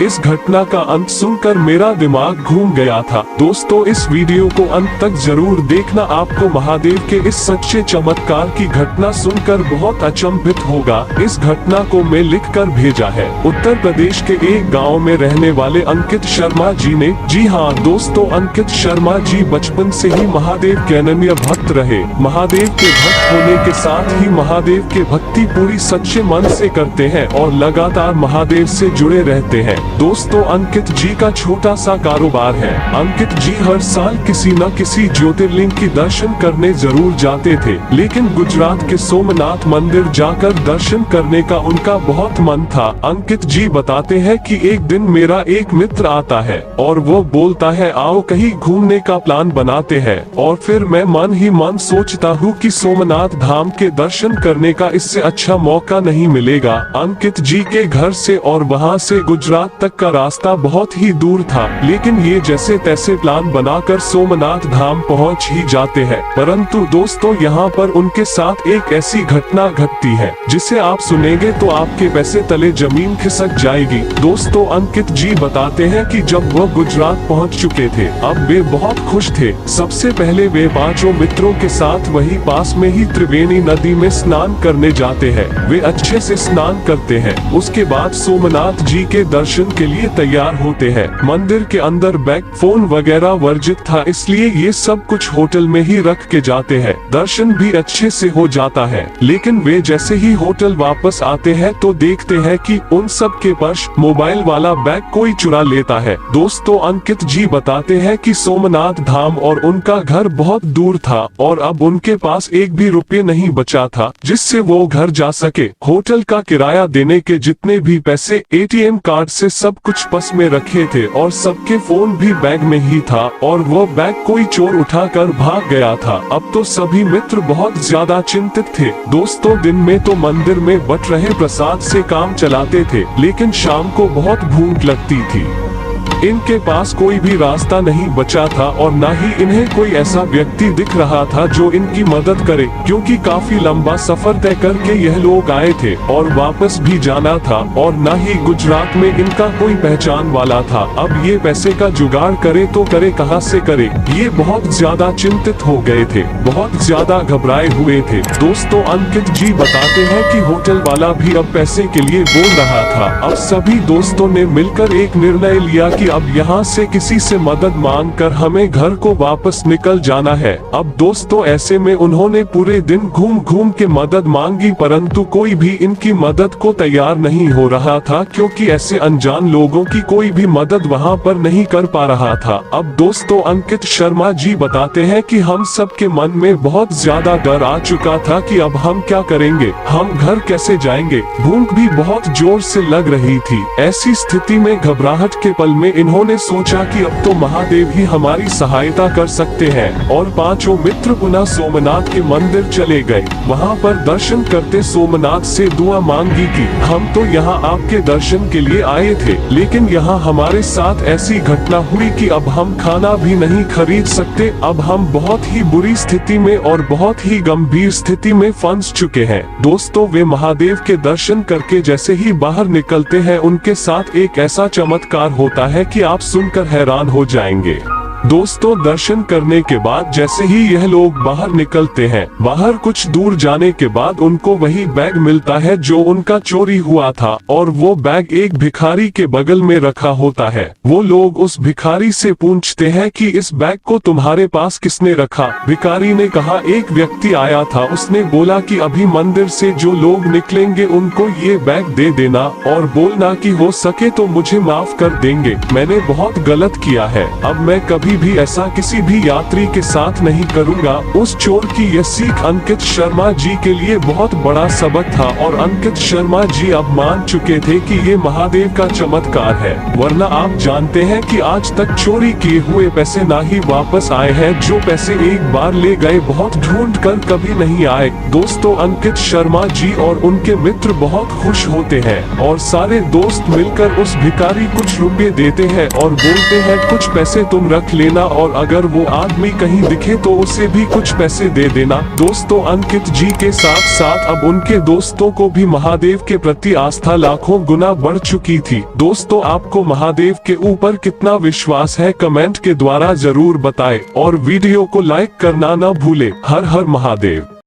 इस घटना का अंत सुनकर मेरा दिमाग घूम गया था। दोस्तों, इस वीडियो को अंत तक जरूर देखना, आपको महादेव के इस सच्चे चमत्कार की घटना सुनकर बहुत अचंभित होगा। इस घटना को मैं लिखकर भेजा है उत्तर प्रदेश के एक गाँव में रहने वाले अंकित शर्मा जी ने। जी हाँ दोस्तों, अंकित शर्मा जी बचपन से ही महादेव के अनन्य भक्त रहे। महादेव के भक्त होने के साथ ही महादेव के भक्ति पूरी सच्चे मन से करते हैं और लगातार महादेव से जुड़े रहते हैं। दोस्तों, अंकित जी का छोटा सा कारोबार है। अंकित जी हर साल किसी न किसी ज्योतिर्लिंग की दर्शन करने जरूर जाते थे, लेकिन गुजरात के सोमनाथ मंदिर जाकर दर्शन करने का उनका बहुत मन था। अंकित जी बताते हैं कि एक दिन मेरा एक मित्र आता है और वो बोलता है आओ कहीं घूमने का प्लान बनाते हैं। और फिर मैं मन ही मन सोचता हूँ कि सोमनाथ धाम के दर्शन करने का इससे अच्छा मौका नहीं मिलेगा। अंकित जी के घर से और वहाँ से गुजरात तक का रास्ता बहुत ही दूर था, लेकिन ये जैसे तैसे प्लान बनाकर सोमनाथ धाम पहुँच ही जाते हैं। परंतु दोस्तों, यहाँ पर उनके साथ एक ऐसी घटना घटती है जिसे आप सुनेंगे तो आपके पैसे तले जमीन खिसक जाएगी। दोस्तों, अंकित जी बताते हैं कि जब वह गुजरात पहुँच चुके थे, अब वे बहुत खुश थे। सबसे पहले वे 5 मित्रों के साथ वही पास में ही त्रिवेणी नदी में स्नान करने जाते हैं। वे अच्छे से स्नान करते हैं, उसके बाद सोमनाथ जी के दर्शन के लिए तैयार होते हैं। मंदिर के अंदर बैग, फोन वगैरह वर्जित था, इसलिए ये सब कुछ होटल में ही रख के जाते हैं। दर्शन भी अच्छे से हो जाता है, लेकिन वे जैसे ही होटल वापस आते हैं तो देखते हैं कि उन सब के पर्स, मोबाइल वाला बैग कोई चुरा लेता है। दोस्तों, अंकित जी बताते हैं कि सोमनाथ धाम और उनका घर बहुत दूर था और अब उनके पास एक भी रुपये नहीं बचा था जिससे वो घर जा सके। होटल का किराया देने के जितने भी पैसे, एटीएम कार्ड से सब कुछ बस में रखे थे और सबके फोन भी बैग में ही था और वो बैग कोई चोर उठाकर भाग गया था। अब तो सभी मित्र बहुत ज्यादा चिंतित थे। दोस्तों, दिन में तो मंदिर में बट रहे प्रसाद से काम चलाते थे, लेकिन शाम को बहुत भूख लगती थी। इनके पास कोई भी रास्ता नहीं बचा था और न ही इन्हें कोई ऐसा व्यक्ति दिख रहा था जो इनकी मदद करे, क्योंकि काफी लंबा सफर तय करके यह लोग आए थे और वापस भी जाना था और न ही गुजरात में इनका कोई पहचान वाला था। अब ये पैसे का जुगाड़ करे तो करे कहां से करे। ये बहुत ज्यादा चिंतित हो गए थे, बहुत ज्यादा घबराए हुए थे। दोस्तों, अंकित जी बताते हैं कि होटल वाला भी अब पैसे के लिए बोल रहा था। अब सभी दोस्तों ने मिलकर एक निर्णय लिया कि अब यहाँ से किसी से मदद मांगकर हमें घर को वापस निकल जाना है। अब दोस्तों, ऐसे में उन्होंने पूरे दिन घूम घूम के मदद मांगी, परंतु कोई भी इनकी मदद को तैयार नहीं हो रहा था, क्योंकि ऐसे अनजान लोगों की कोई भी मदद वहाँ पर नहीं कर पा रहा था। अब दोस्तों, अंकित शर्मा जी बताते हैं कि हम सब के मन में बहुत ज्यादा डर आ चुका था कि अब हम क्या करेंगे, हम घर कैसे जाएंगे। भूख भी बहुत जोर से लग रही थी। ऐसी स्थिति में घबराहट के पल में इन्होंने सोचा कि अब तो महादेव ही हमारी सहायता कर सकते हैं और 5 मित्र पुनः सोमनाथ के मंदिर चले गए। वहां पर दर्शन करते सोमनाथ से दुआ मांगी कि हम तो यहाँ आपके दर्शन के लिए आए थे, लेकिन यहाँ हमारे साथ ऐसी घटना हुई कि अब हम खाना भी नहीं खरीद सकते। अब हम बहुत ही बुरी स्थिति में और बहुत ही गंभीर स्थिति में फंस चुके हैं। दोस्तों, वे महादेव के दर्शन करके जैसे ही बाहर निकलते हैं, उनके साथ एक ऐसा चमत्कार होता है कि आप सुनकर हैरान हो जाएंगे। दोस्तों, दर्शन करने के बाद जैसे ही यह लोग बाहर निकलते हैं, बाहर कुछ दूर जाने के बाद उनको वही बैग मिलता है जो उनका चोरी हुआ था और वो बैग एक भिखारी के बगल में रखा होता है। वो लोग उस भिखारी से पूछते हैं कि इस बैग को तुम्हारे पास किसने रखा। भिखारी ने कहा एक व्यक्ति आया था, उसने बोला कि अभी मंदिर से जो लोग निकलेंगे उनको ये बैग दे देना और बोलना कि हो सके तो मुझे माफ कर देंगे, मैंने बहुत गलत किया है, अब मैं कभी भी ऐसा किसी भी यात्री के साथ नहीं करूंगा। उस चोर की यह सीख अंकित शर्मा जी के लिए बहुत बड़ा सबक था और अंकित शर्मा जी अब मान चुके थे कि ये महादेव का चमत्कार है, वरना आप जानते हैं कि आज तक चोरी किए हुए पैसे ना ही वापस आए हैं, जो पैसे एक बार ले गए बहुत ढूंढ कर कभी नहीं आए। दोस्तों, अंकित शर्मा जी और उनके मित्र बहुत खुश होते हैं और सारे दोस्त मिलकर उस भिखारी कुछ रुपए देते हैं और बोलते हैं कुछ पैसे तुम रख ले लेना और अगर वो आदमी कहीं दिखे तो उसे भी कुछ पैसे दे देना। दोस्तों, अंकित जी के साथ साथ अब उनके दोस्तों को भी महादेव के प्रति आस्था लाखों गुना बढ़ चुकी थी। दोस्तों, आपको महादेव के ऊपर कितना विश्वास है कमेंट के द्वारा जरूर बताएं और वीडियो को लाइक करना न भूले। हर हर महादेव।